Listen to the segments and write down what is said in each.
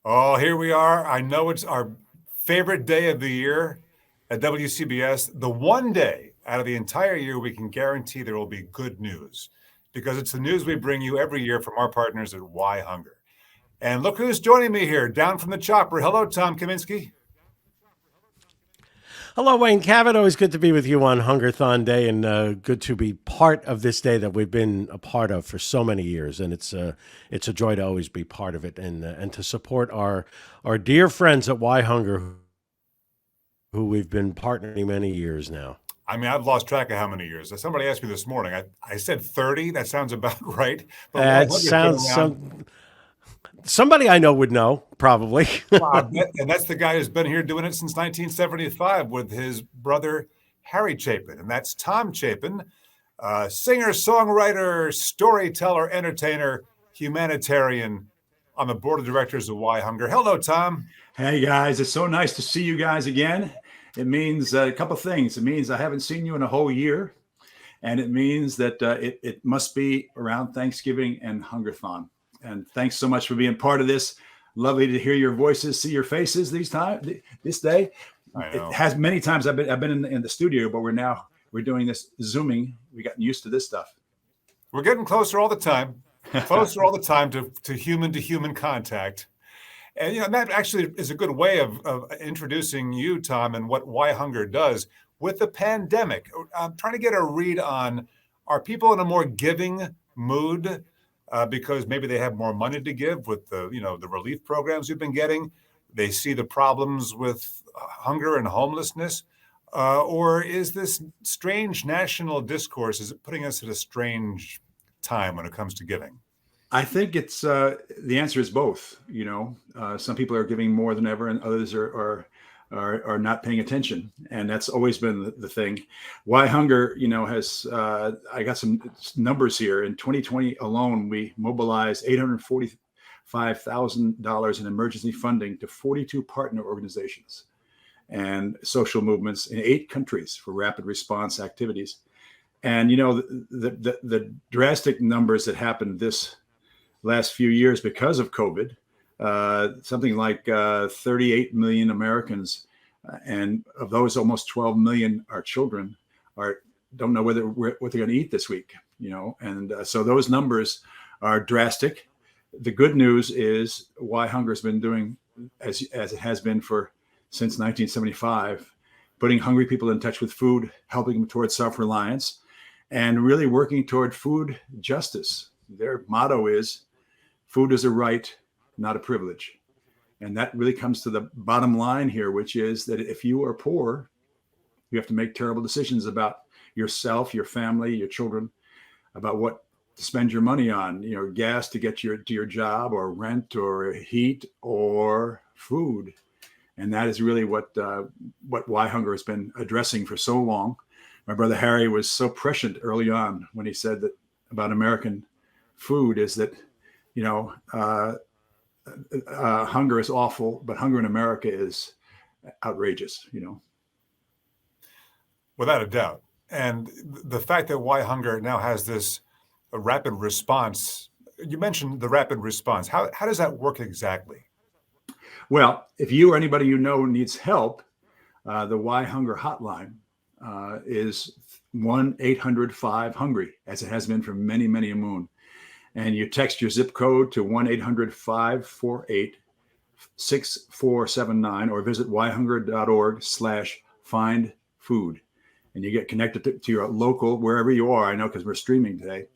Oh, here we are. I know it's our favorite day of the year at WCBS. The one day out of the entire year we can guarantee there will be good news because it's the news we bring you every year from our partners at WhyHunger. And look who's joining me here, down from the chopper. Hello, Tom Kaminski. Hello, Wayne Cabot. Always good to be with you on Hungerthon Day, and good to be part of this day that we've been a part of for so many years. And it's a joy to always be part of it and to support our dear friends at WhyHunger, who we've been partnering many years now. I mean, I've lost track of how many years. Somebody asked me this morning. I said 30. That sounds about right. But That sounds somebody I know would know, probably. And that's the guy who's been here doing it since 1975 with his brother, Harry Chapin. And that's Tom Chapin, singer, songwriter, storyteller, entertainer, humanitarian on the board of directors of WhyHunger. Hello, Tom. Hey, guys. It's so nice to see you guys again. It means a couple of things. It means I haven't seen you in a whole year. And it means that it must be around Thanksgiving and Hungerthon. And thanks so much for being part of this. Lovely to hear your voices, see your faces this day. It has many times I've been in the studio, but we're doing this Zooming. We've gotten used to this stuff. We're getting closer all the time, to human contact. And that actually is a good way of introducing you, Tom, and what WhyHunger does with the pandemic. I'm trying to get a read on, are people in a more giving mood? Because maybe they have more money to give with the relief programs we've been getting. They see the problems with hunger and homelessness, or is this strange national discourse? Is it putting us at a strange time when it comes to giving? I think it's the answer is both. Some people are giving more than ever, and others are not paying attention, and that's always been the thing. WhyHunger, has I got some numbers here. In 2020 alone, we mobilized $845,000 in emergency funding to 42 partner organizations and social movements in 8 countries for rapid response activities. And the drastic numbers that happened this last few years because of COVID. Something like 38 million Americans, and of those, almost 12 million are children, don't know what they're going to eat this week. And so those numbers are drastic. The good news is WhyHunger has been doing as it has been since 1975, putting hungry people in touch with food, helping them towards self-reliance, and really working toward food justice. Their motto is, "Food is a right, not a privilege." And that really comes to the bottom line here, which is that if you are poor, you have to make terrible decisions about yourself, your family, your children, about what to spend your money on, gas to get to your job, or rent, or heat, or food. And that is really what WhyHunger has been addressing for so long. My brother Harry was so prescient early on when he said that about American food is that, hunger is awful, but hunger in America is outrageous, Without a doubt. And the fact that WhyHunger now has this rapid response, you mentioned the rapid response. How does that work exactly? Well, if you or anybody needs help, the WhyHunger hotline is 1-800-5-HUNGRY, as it has been for many, many a moon. And you text your zip code to 1-800-548-6479, or visit whyhunger.org/find-food. And you get connected to your local, wherever you are. I know, because we're streaming today,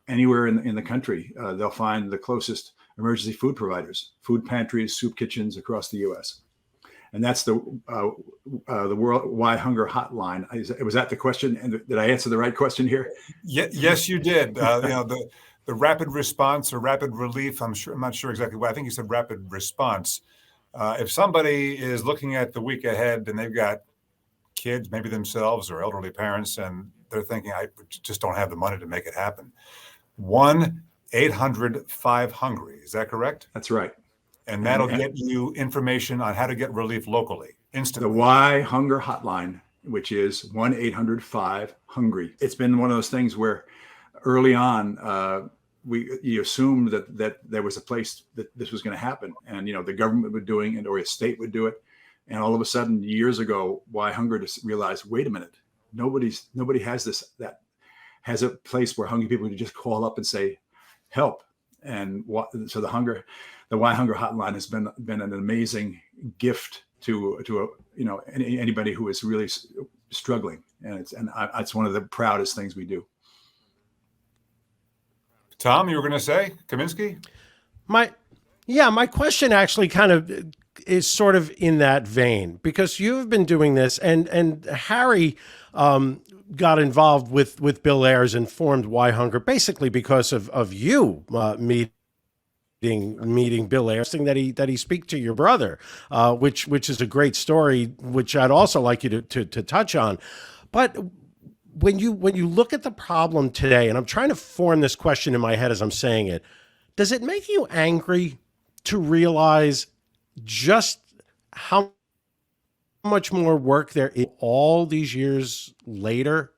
anywhere in the country, they'll find the closest emergency food providers, food pantries, soup kitchens across the U.S. And that's the World WhyHunger hotline. Was that the question? And did I answer the right question here? Yes, you did. The rapid response or rapid relief. I'm not sure exactly what. I think you said rapid response. If somebody is looking at the week ahead and they've got kids, maybe themselves or elderly parents, and they're thinking, I just don't have the money to make it happen. 1-800-5-HUNGRY. Is that correct? That's right. And that'll get you information on how to get relief locally instantly. The WhyHunger hotline, which is 1-800-5-HUNGRY. It's been one of those things where early on, you assumed that there was a place that this was going to happen, and the government would doing it, or a state would do it, and all of a sudden years ago, WhyHunger just realized, wait a minute, nobody has that has a place where hungry people can just call up and say help, and so the WhyHunger hotline has been an amazing gift to anybody who is really struggling, and it's one of the proudest things we do. Tom, you were going to say Kaminski? My question actually kind of is sort of in that vein, because you've been doing this, and Harry got involved with Bill Ayers and formed WhyHunger basically because of you meeting Bill Ayers, that he speak to your brother, which is a great story, which I'd also like you to touch on. But when you look at the problem today, and I'm trying to form this question in my head as I'm saying it, does it make you angry to realize just how much more work there is all these years later?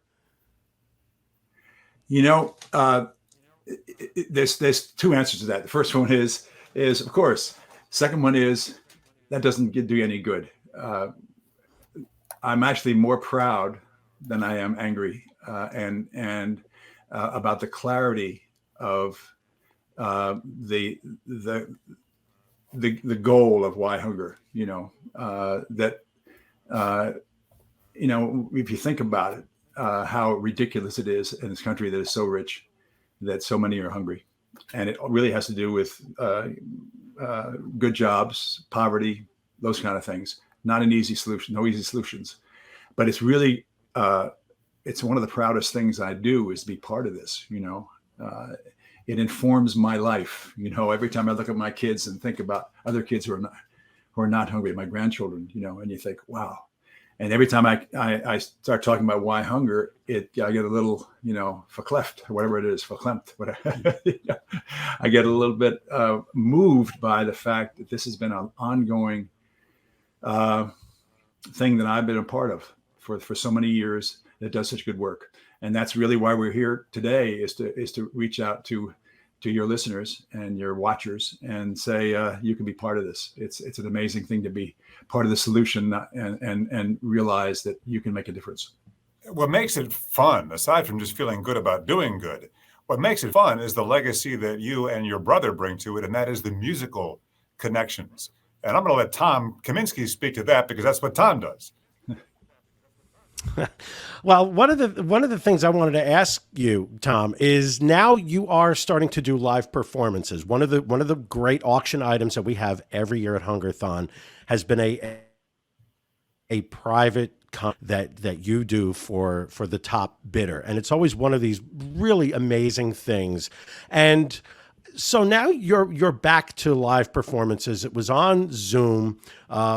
There's two answers to that. The first one is of course. Second one is that doesn't do you any good. I'm actually more proud than I am angry, and about the clarity of the goal of WhyHunger. If you think about it, how ridiculous it is in this country that is so rich, that so many are hungry, and it really has to do with good jobs, poverty, those kind of things. Not an easy solution, no easy solutions, but it's really it's one of the proudest things I do is be part of this. It informs my life. Every time I look at my kids and think about other kids who are not hungry, my grandchildren, and you think, wow. And every time I start talking about WhyHunger, I get a little, verklempt, whatever it is, verklempt, whatever. I get a little bit moved by the fact that this has been an ongoing thing that I've been a part of for so many years, that does such good work. And that's really why we're here today, is to reach out to your listeners and your watchers and say, you can be part of this. It's an amazing thing to be part of the solution, and realize that you can make a difference. What makes it fun, aside from just feeling good about doing good, what makes it fun is the legacy that you and your brother bring to it, and that is the musical connections. And I'm going to let Tom Kaminski speak to that, because that's what Tom does. Well, one of the things I wanted to ask you, Tom, is now you are starting to do live performances. One of the great auction items that we have every year at Hungerthon has been a private that you do for the top bidder, and it's always one of these really amazing things. And so now you're back to live performances. It was on Zoom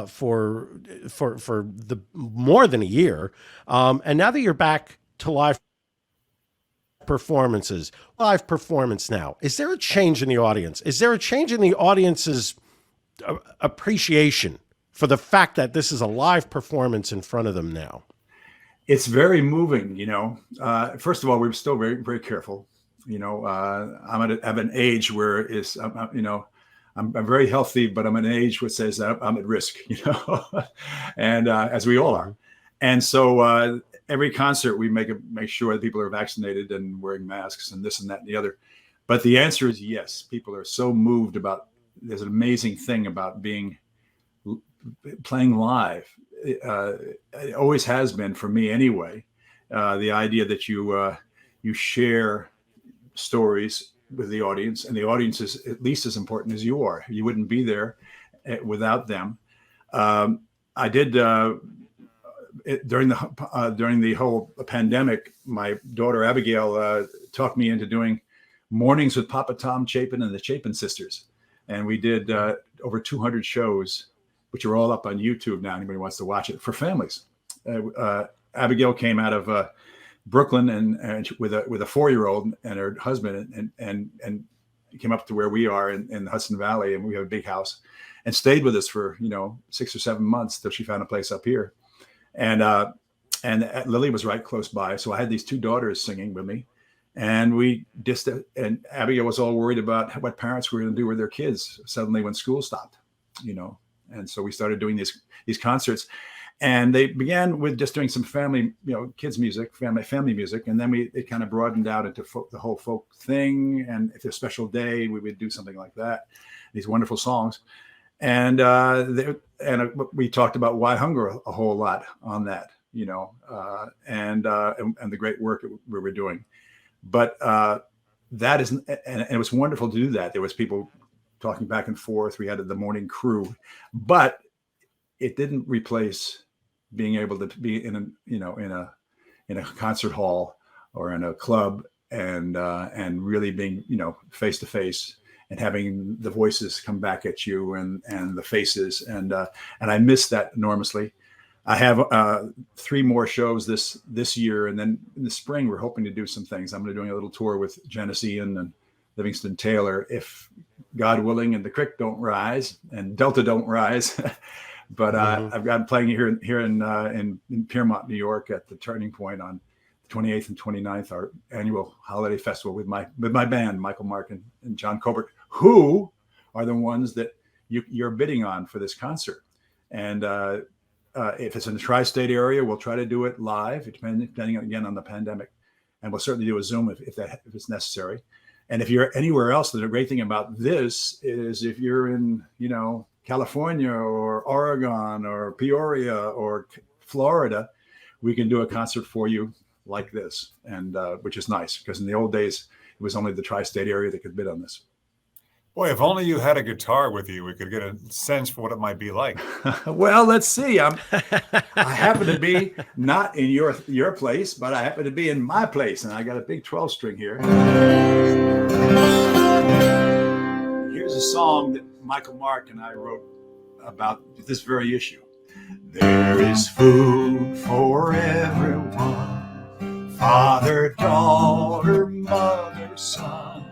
for the more than a year, and now that you're back to live performance now, is there a change in the audience? Is there a change in the audience's appreciation for the fact that this is a live performance in front of them now? It's very moving. First of all, we're still very, very careful. I'm at an age where I'm very healthy, but I'm at an age which says that I'm at risk, and as we all are. And so every concert we make sure that people are vaccinated and wearing masks and this and that and the other. But the answer is yes. People are so moved there's an amazing thing about playing live. It always has been for me anyway. The idea that you share stories with the audience, and the audience is at least as important as you are. You wouldn't be there without them. I did during the whole pandemic. My daughter Abigail talked me into doing mornings with Papa Tom Chapin and the Chapin sisters, and we did over 200 shows, which are all up on YouTube now. Anybody wants to watch it, for families. Abigail came out of Brooklyn and with a 4-year-old and her husband, and came up to where we are in the Hudson Valley, and we have a big house, and stayed with us for 6 or 7 months till she found a place up here. And Lily was right close by, so I had these 2 daughters singing with me, And we just, and Abigail was all worried about what parents were going to do with their kids suddenly when school stopped, And so we started doing these concerts, and they began with just doing some family, kids music, family music. And then it kind of broadened out into the whole folk thing. And if there's a special day, we would do something like that, these wonderful songs. And we talked about WhyHunger a whole lot on that, and the great work we were doing. But that isn't, and it was wonderful to do that. There was people talking back and forth. We had the morning crew, but it didn't replace being able to be in a concert hall or in a club and really being, face to face and having the voices come back at you and the faces. And I miss that enormously. I have 3 more shows this year, and then in the spring we're hoping to do some things. I'm going to be doing a little tour with Janice Ian and Livingston Taylor, if God willing, and the creek don't rise and Delta don't rise. But I've got playing here in Piermont, New York, at the Turning Point on the 28th and 29th, our annual holiday festival with my band, Michael Mark and John Colbert, who are the ones that you're bidding on for this concert. And if it's in the tri-state area, we'll try to do it live, depending again on the pandemic, and we'll certainly do a Zoom if it's necessary. And if you're anywhere else, the great thing about this is if you're in California or Oregon or Peoria or Florida, we can do a concert for you like this, and which is nice, because in the old days it was only the tri-state area that could bid on this. Boy, if only you had a guitar with you, we could get a sense for what it might be like. Well, let's see. I happen to be not in your place, but I happen to be in my place, and I got a big 12-string here. Here's a song that Michael Mark and I wrote about this very issue. There is food for everyone, father, daughter, mother, son.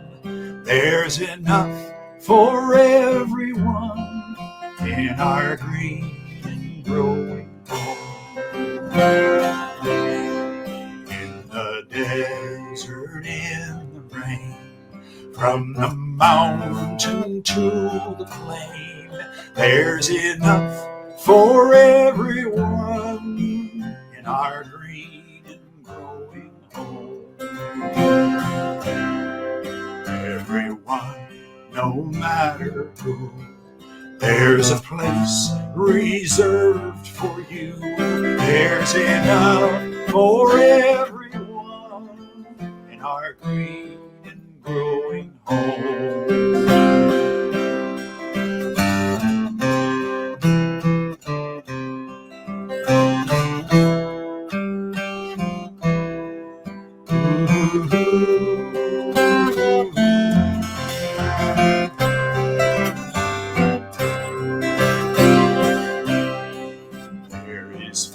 There's enough for everyone in our green and growing home. In the desert, in the rain, from the mountain to the plain, there's enough for everyone in our green and growing home. Everyone, no matter who, there's a place reserved for you. There's enough for everyone in our green and growing home.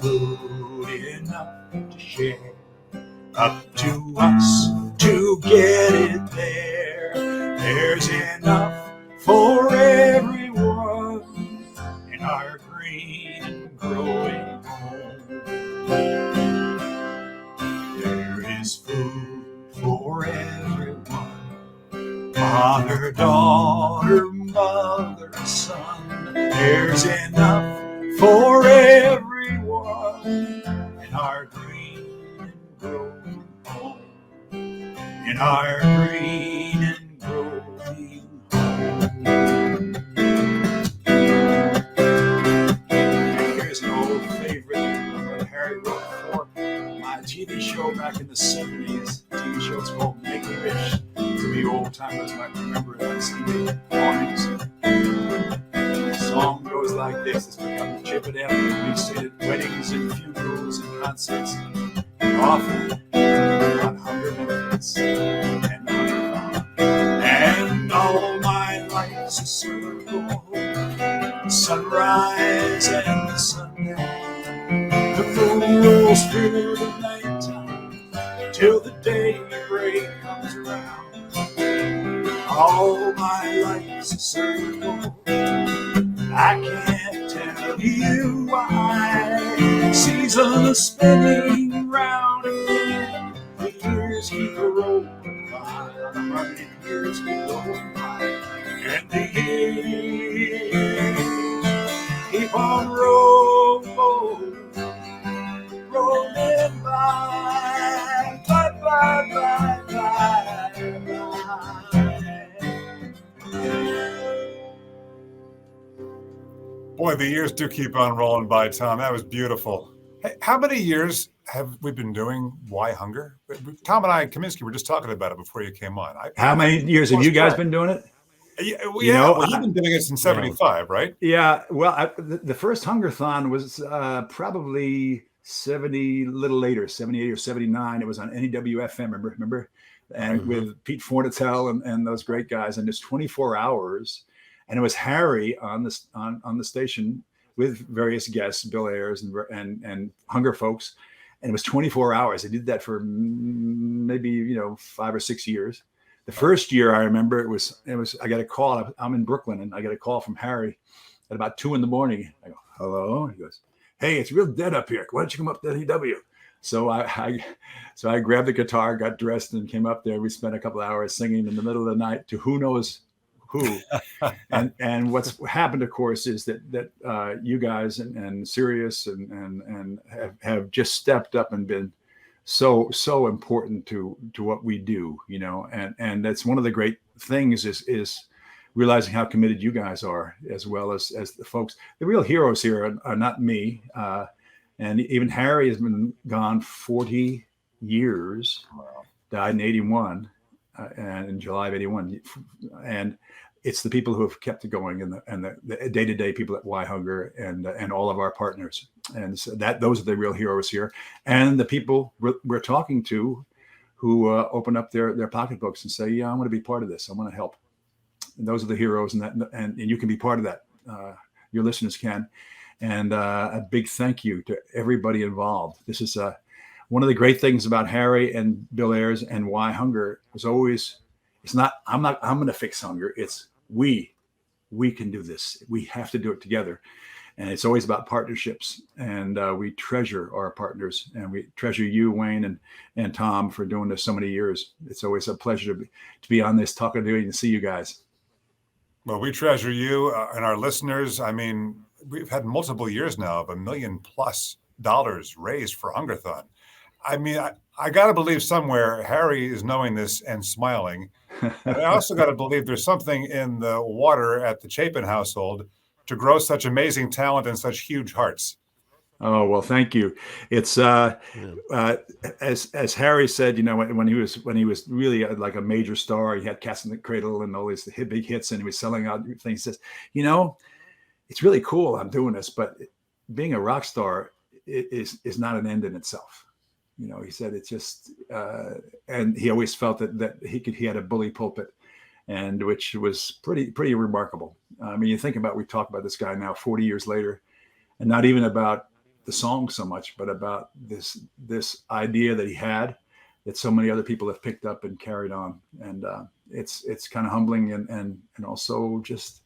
Food enough to share, up to us to get it there. There's enough for everyone in our green and growing home. There is food for everyone, father, daughter, mother, son. There's enough for everyone in our green and growing home, in our green and growing home. Here's an old favorite that Harry wrote for my TV show back in the 70s. TV show, it's called Make-A-Wish. Maybe old timers might remember it on Sunday mornings. The song goes like this. It's become the Chip and Anthem. We sing at weddings and funerals and concerts, and often on hunger benefits and hunger. And all my life's a circle, the sunrise and the sundown. The moon rolls through the nighttime till the daybreak comes around. All my life's a circle, I can't tell you why. Seasons spinning round again, the years keep rolling but the years keep going by, and the years keep on rolling by, bye, bye, bye, bye, bye. Boy, the years do keep on rolling by, Tom. That was beautiful. Hey, how many years have we been doing Why Hunger? Tom and I, Kaminski, were just talking about it before you came on. How many years have you guys been doing it? Yeah, You know, well, you've been doing it since '75, right? Yeah. Well, the first Hungerthon was probably 70, a little later, 78 or 79. It was on NEWFM, remember? And with Pete Fornatel and those great guys, and it's 24 hours. And it was Harry on the station with various guests, Bill Ayers and Hunger folks, and it was 24 hours. I did that for maybe 5 or 6 years. The first year I remember it was I got a call. I'm in Brooklyn, and I got a call from Harry at about 2 a.m. I go, hello. He goes, hey, it's real dead up here. Why don't you come up to NEW? So I grabbed the guitar, got dressed, and came up there. We spent a couple of hours singing in the middle of the night to who knows who. and what's happened, of course, is that you guys and Sirius and have just stepped up and been so important to what we do, and that's one of the great things is realizing how committed you guys are, as well as the folks. The real heroes here are not me, and even Harry has been gone 40 years. Wow. Died in 81, and in July of 81, and it's the people who have kept it going, and the day-to-day people at WhyHunger and all of our partners. And so those are the real heroes here. And the people we're talking to who open up their pocketbooks and say, yeah, I want to be part of this. I want to help. And those are the heroes, and you can be part of that. Your listeners can. And a big thank you to everybody involved. This is one of the great things about Harry and Bill Ayers and WhyHunger was always, it's not, I'm going to fix hunger. It's we can do this. We have to do it together. And it's always about partnerships. And we treasure our partners, and we treasure you, Wayne and Tom, for doing this so many years. It's always a pleasure to be on this, talking to you and see you guys. Well, we treasure you and our listeners. I mean, we've had multiple years now of $1 million+ raised for Hungerthon. I mean, I got to believe somewhere Harry is knowing this and smiling. And I also got to believe there's something in the water at the Chapin household to grow such amazing talent and such huge hearts. Oh, well, thank you. It's as Harry said, when he was really like a major star, he had Cats in the Cradle and all these big hits, and he was selling out things. He says, it's really cool I'm doing this, but being a rock star is not an end in itself. He said it's just, and he always felt that he had a bully pulpit, and which was pretty remarkable. I mean, you think about, we talk about this guy now 40 years later, and not even about the song so much, but about this idea that he had, that so many other people have picked up and carried on. And it's kind of humbling and also just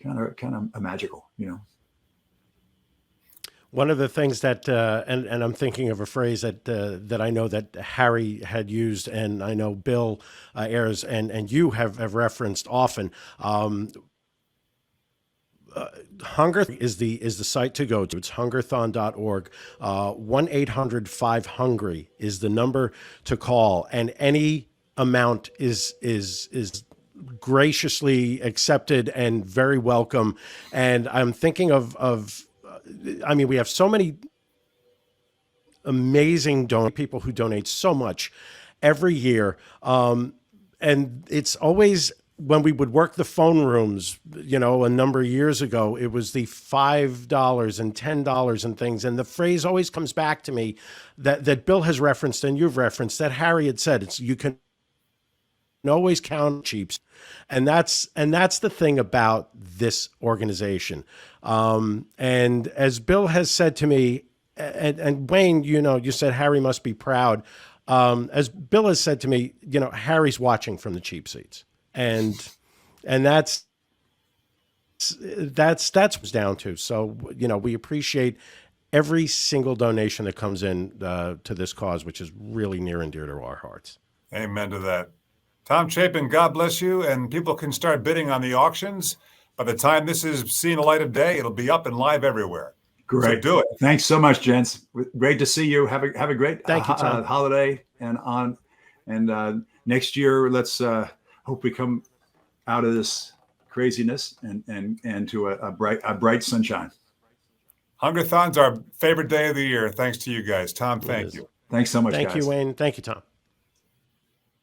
kind of magical, One of the things that, and I'm thinking of a phrase that I know that Harry had used, and I know Bill Ayers and you have referenced often. Hunger is the site to go to. It's hungerthon.org. 1-800-5-HUNGRY is the number to call, and any amount is graciously accepted and very welcome. And I'm thinking of I mean, we have so many amazing people who donate so much every year. And it's always, when we would work the phone rooms, a number of years ago, it was the $5 and $10 and things. And the phrase always comes back to me that Bill has referenced and you've referenced, that Harry had said, you can always count cheaps. And that's the thing about this organization. And as Bill has said to me, and Wayne, you said Harry must be proud. As Bill has said to me, Harry's watching from the cheap seats. And that's what it's down to. So, we appreciate every single donation that comes in to this cause, which is really near and dear to our hearts. Amen to that. Tom Chapin, God bless you. And people can start bidding on the auctions. By the time this is seeing the light of day, it'll be up and live everywhere. Great. So do it. Thanks so much, gents. Great to see you. Have a great Thank you, Tom. holiday and next year let's hope we come out of this craziness and to a bright sunshine. Hungerthon's our favorite day of the year. Thanks to you guys. Tom, thank is. you. Thanks so much, Thank guys. you, Wayne. Thank you, Tom.